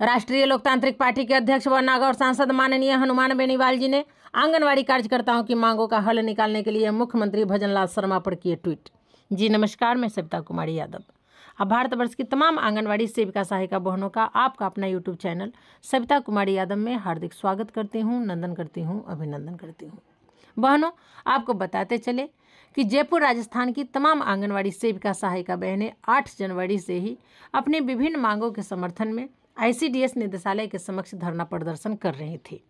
राष्ट्रीय लोकतांत्रिक पार्टी के अध्यक्ष व नागौर सांसद माननीय हनुमान बेनीवाल जी ने आंगनवाड़ी कार्यकर्ताओं की मांगों का हल निकालने के लिए मुख्यमंत्री भजनलाल शर्मा पर किए ट्वीट। जी नमस्कार, मैं सविता कुमारी यादव। अब भारतवर्ष की तमाम आंगनवाड़ी सेविका सहायिका बहनों का आपका अपना यूट्यूब चैनल सविता कुमारी यादव में हार्दिक स्वागत करती हूँ, नंदन करती हूँ, अभिनंदन करती हूँ। बहनों, आपको बताते चले कि जयपुर राजस्थान की तमाम आंगनवाड़ी सेविका सहायिका बहनें 8 जनवरी से ही अपनी विभिन्न मांगों के समर्थन में ICDS निदेशालय के समक्ष धरना प्रदर्शन कर रही थी,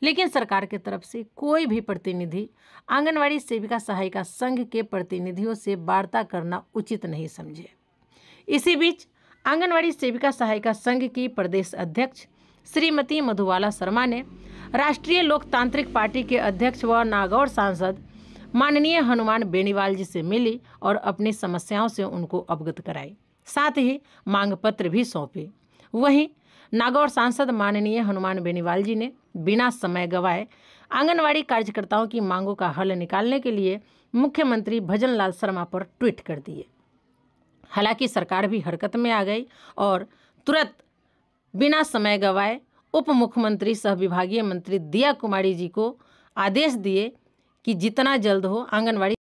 लेकिन सरकार की तरफ से कोई भी प्रतिनिधि आंगनवाड़ी सेविका सहायिका संघ के प्रतिनिधियों से वार्ता करना उचित नहीं समझे। इसी बीच आंगनवाड़ी सेविका सहायिका संघ की प्रदेश अध्यक्ष श्रीमती मधुबाला शर्मा ने राष्ट्रीय लोकतांत्रिक पार्टी के अध्यक्ष व नागौर सांसद माननीय हनुमान बेनीवाल जी से मिली और अपनी समस्याओं से उनको अवगत कराई, साथ ही मांग पत्र भी सौंपे। वहीं नागौर सांसद माननीय हनुमान बेनीवाल जी ने बिना समय गंवाए आंगनवाड़ी कार्यकर्ताओं की मांगों का हल निकालने के लिए मुख्यमंत्री भजनलाल शर्मा पर ट्वीट कर दिए। हालांकि सरकार भी हरकत में आ गई और तुरंत बिना समय गंवाए उप मुख्यमंत्री सह विभागीय मंत्री दिया कुमारी जी को आदेश दिए कि जितना जल्द हो आंगनवाड़ी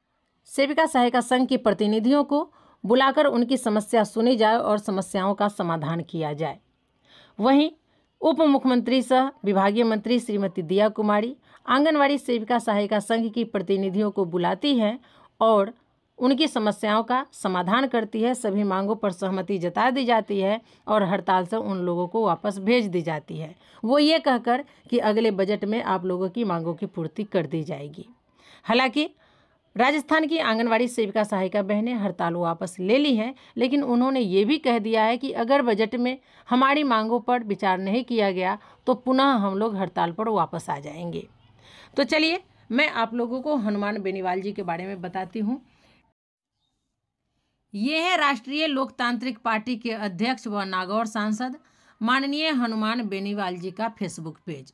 सेविका सहायिका संघ के प्रतिनिधियों को बुलाकर उनकी समस्या सुनी जाए और समस्याओं का समाधान किया जाए। वहीं उप मुख्यमंत्री सह विभागीय मंत्री श्रीमती दिया कुमारी आंगनवाड़ी सेविका सहायिका संघ की प्रतिनिधियों को बुलाती हैं और उनकी समस्याओं का समाधान करती है। सभी मांगों पर सहमति जता दी जाती है और हड़ताल से उन लोगों को वापस भेज दी जाती है, वो ये कहकर कि अगले बजट में आप लोगों की मांगों की पूर्ति कर दी जाएगी। हालांकि राजस्थान की आंगनवाड़ी सेविका सहायिका बहनें हड़ताल वापस ले ली हैं, लेकिन उन्होंने ये भी कह दिया है कि अगर बजट में हमारी मांगों पर विचार नहीं किया गया तो पुनः हम लोग हड़ताल पर वापस आ जाएंगे। तो चलिए मैं आप लोगों को हनुमान बेनीवाल जी के बारे में बताती हूँ। ये है राष्ट्रीय लोकतांत्रिक पार्टी के अध्यक्ष व नागौर सांसद माननीय हनुमान बेनीवाल जी का फेसबुक पेज,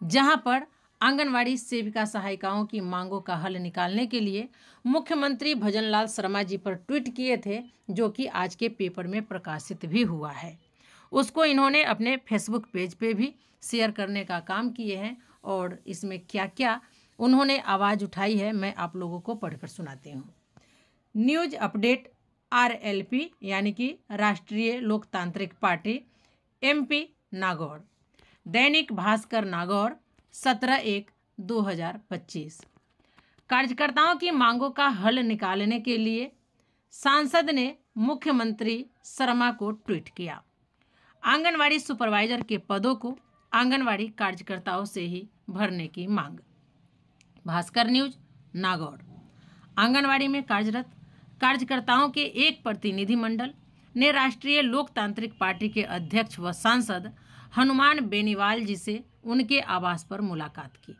जहाँ पर आंगनवाड़ी सेविका सहायिकाओं की मांगों का हल निकालने के लिए मुख्यमंत्री भजनलाल शर्मा जी पर ट्वीट किए थे, जो कि आज के पेपर में प्रकाशित भी हुआ है। उसको इन्होंने अपने फेसबुक पेज पे भी शेयर करने का काम किए हैं और इसमें क्या क्या उन्होंने आवाज़ उठाई है मैं आप लोगों को पढ़कर सुनाती हूँ। न्यूज अपडेट RLP यानी कि राष्ट्रीय लोकतांत्रिक पार्टी MP नागौर, दैनिक भास्कर नागौर 17/1/2025। कार्यकर्ताओं की मांगों का हल निकालने के लिए सांसद ने मुख्यमंत्री शर्मा को ट्वीट किया। आंगनवाड़ी सुपरवाइजर के पदों को आंगनवाड़ी कार्यकर्ताओं से ही भरने की मांग। भास्कर न्यूज नागौर, आंगनवाड़ी में कार्यरत कार्यकर्ताओं के एक प्रतिनिधिमंडल ने राष्ट्रीय लोकतांत्रिक पार्टी के अध्यक्ष व सांसद हनुमान बेनीवाल जी से उनके आवास पर मुलाकात की।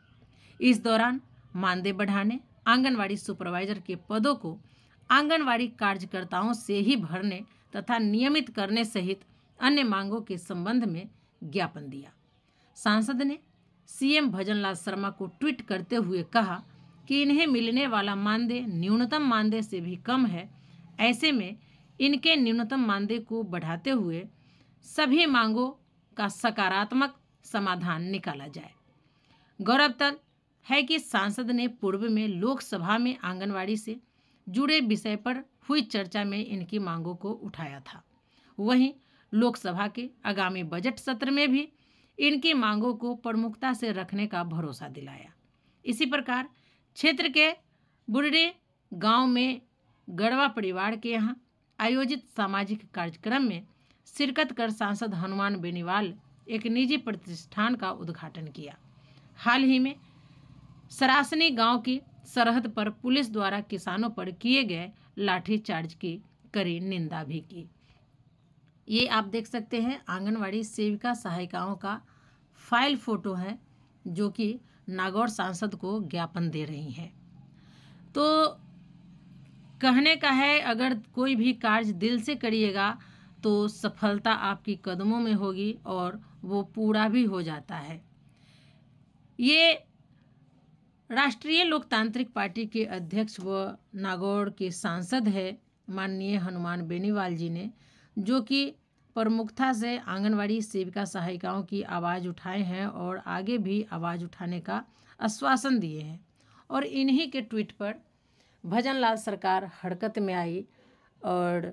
इस दौरान मानदेय बढ़ाने, आंगनवाड़ी सुपरवाइजर के पदों को आंगनवाड़ी कार्यकर्ताओं से ही भरने तथा नियमित करने सहित अन्य मांगों के संबंध में ज्ञापन दिया। सांसद ने CM भजनलाल शर्मा को ट्वीट करते हुए कहा कि इन्हें मिलने वाला मानदेय न्यूनतम मानदेय से भी कम है। ऐसे में इनके न्यूनतम मानदेय को बढ़ाते हुए सभी मांगों का सकारात्मक समाधान निकाला जाए। गौरतलब है कि सांसद ने पूर्व में लोकसभा में आंगनवाड़ी से जुड़े विषय पर हुई चर्चा में इनकी मांगों को उठाया था। वहीं लोकसभा के आगामी बजट सत्र में भी इनकी मांगों को प्रमुखता से रखने का भरोसा दिलाया। इसी प्रकार क्षेत्र के बुरडी गांव में गढ़वा परिवार के यहाँ आयोजित सामाजिक कार्यक्रम में शिरकत कर सांसद हनुमान बेनीवाल एक निजी प्रतिष्ठान का उद्घाटन किया। हाल ही में सरासनी गांव की सरहद पर पुलिस द्वारा किसानों पर किए गए लाठीचार्ज की कड़ी निंदा भी की। ये आप देख सकते हैं आंगनवाड़ी सेविका सहायिकाओं का फाइल फोटो है, जो कि नागौर सांसद को ज्ञापन दे रही हैं। तो कहने का है, अगर कोई भी कार्य दिल से करिएगा तो सफलता आपकी कदमों में होगी और वो पूरा भी हो जाता है। ये राष्ट्रीय लोकतांत्रिक पार्टी के अध्यक्ष व नागौर के सांसद है माननीय हनुमान बेनीवाल जी ने, जो कि प्रमुखता से आंगनवाड़ी सेविका सहायिकाओं की आवाज़ उठाए हैं और आगे भी आवाज़ उठाने का आश्वासन दिए हैं। और इन्हीं के ट्वीट पर भजनलाल सरकार हरकत में आई और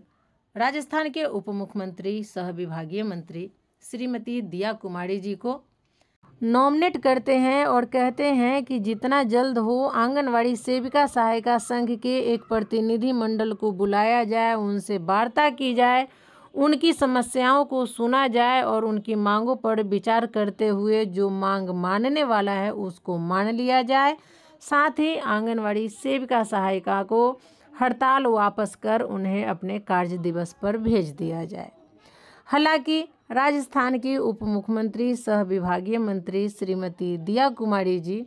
राजस्थान के उप मुख्यमंत्री सह विभागीय मंत्री श्रीमती दिया कुमारी जी को नॉमिनेट करते हैं और कहते हैं कि जितना जल्द हो आंगनवाड़ी सेविका सहायिका संघ के एक प्रतिनिधि मंडल को बुलाया जाए, उनसे वार्ता की जाए, उनकी समस्याओं को सुना जाए और उनकी मांगों पर विचार करते हुए जो मांग मानने वाला है उसको मान लिया जाए। साथ ही आंगनवाड़ी सेविका सहायिका को हड़ताल वापस कर उन्हें अपने कार्य दिवस पर भेज दिया जाए। हालांकि राजस्थान की उप मुख्यमंत्री सह विभागीय मंत्री श्रीमती दिया कुमारी जी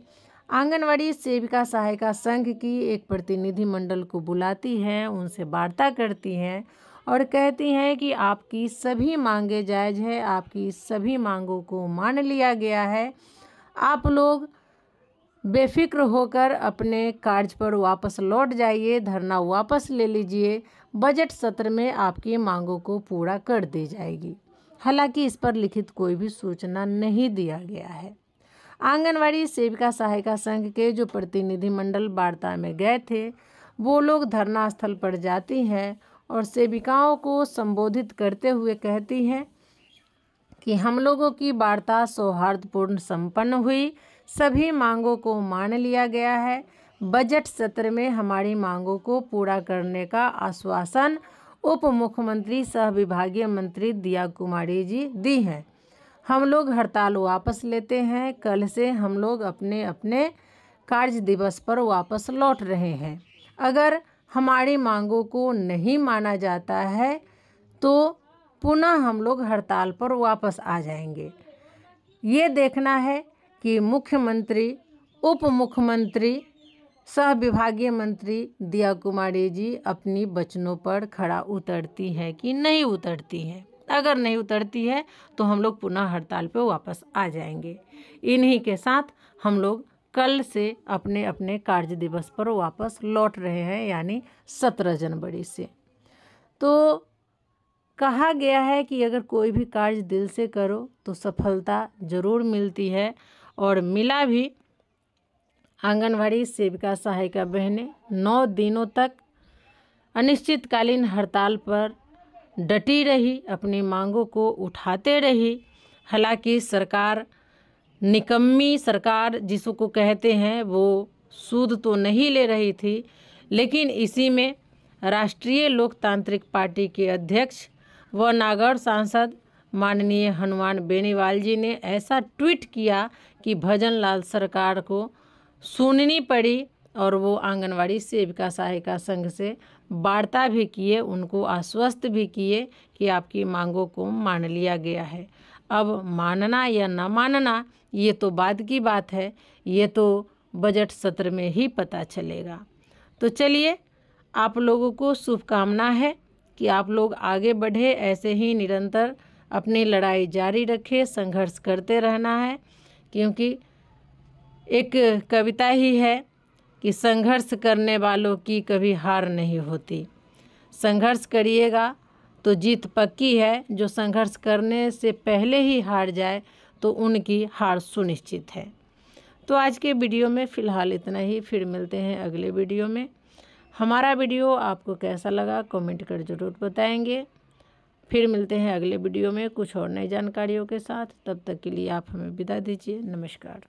आंगनवाड़ी सेविका सहायिका संघ की एक प्रतिनिधि मंडल को बुलाती हैं, उनसे वार्ता करती हैं और कहती हैं कि आपकी सभी मांगें जायज़ है, आपकी सभी मांगों को मान लिया गया है, आप लोग बेफिक्र होकर अपने कार्य पर वापस लौट जाइए, धरना वापस ले लीजिए, बजट सत्र में आपकी मांगों को पूरा कर दी जाएगी। हालांकि इस पर लिखित कोई भी सूचना नहीं दिया गया है। आंगनवाड़ी सेविका सहायिका संघ के जो प्रतिनिधिमंडल वार्ता में गए थे वो लोग धरना स्थल पर जाती हैं और सेविकाओं को संबोधित करते हुए कहती हैं कि हम लोगों की वार्ता सौहार्दपूर्ण संपन्न हुई, सभी मांगों को मान लिया गया है, बजट सत्र में हमारी मांगों को पूरा करने का आश्वासन उप मुख्यमंत्री सह विभागीय मंत्री दिया कुमारी जी दी हैं। हम लोग हड़ताल वापस लेते हैं, कल से हम लोग अपने अपने कार्य दिवस पर वापस लौट रहे हैं। अगर हमारी मांगों को नहीं माना जाता है तो पुनः हम लोग हड़ताल पर वापस आ जाएंगे। ये देखना है कि मुख्यमंत्री, उप मुख्यमंत्री, सह विभागीय मंत्री दिया कुमारी जी अपनी वचनों पर खरा उतरती हैं कि नहीं उतरती हैं। अगर नहीं उतरती है तो हम लोग पुनः हड़ताल पे वापस आ जाएंगे। इन्हीं के साथ हम लोग कल से अपने अपने कार्य दिवस पर वापस लौट रहे हैं, यानी 17 जनवरी से। तो कहा गया है कि अगर कोई भी कार्य दिल से करो तो सफलता ज़रूर मिलती है और मिला भी। आंगनवाड़ी सेविका सहायिका बहनें 9 दिनों तक अनिश्चितकालीन हड़ताल पर डटी रही, अपनी मांगों को उठाते रही। हालांकि सरकार निकम्मी सरकार जिसको कहते हैं वो सूद तो नहीं ले रही थी, लेकिन इसी में राष्ट्रीय लोकतांत्रिक पार्टी के अध्यक्ष व नागौर सांसद माननीय हनुमान बेनीवाल जी ने ऐसा ट्वीट किया कि भजनलाल सरकार को सुननी पड़ी और वो आंगनवाड़ी सेविका सहायिका संघ से वार्ता भी किए, उनको आश्वस्त भी किए कि आपकी मांगों को मान लिया गया है। अब मानना या न मानना ये तो बाद की बात है, ये तो बजट सत्र में ही पता चलेगा। तो चलिए, आप लोगों को शुभकामना है कि आप लोग आगे बढ़े, ऐसे ही निरंतर अपनी लड़ाई जारी रखें, संघर्ष करते रहना है, क्योंकि एक कविता ही है कि संघर्ष करने वालों की कभी हार नहीं होती। संघर्ष करिएगा तो जीत पक्की है, जो संघर्ष करने से पहले ही हार जाए तो उनकी हार सुनिश्चित है। तो आज के वीडियो में फ़िलहाल इतना ही, फिर मिलते हैं अगले वीडियो में। हमारा वीडियो आपको कैसा लगा कमेंट कर ज़रूर बताएंगे। फिर मिलते हैं अगले वीडियो में कुछ और नई जानकारियों के साथ। तब तक के लिए आप हमें विदा दीजिए। नमस्कार।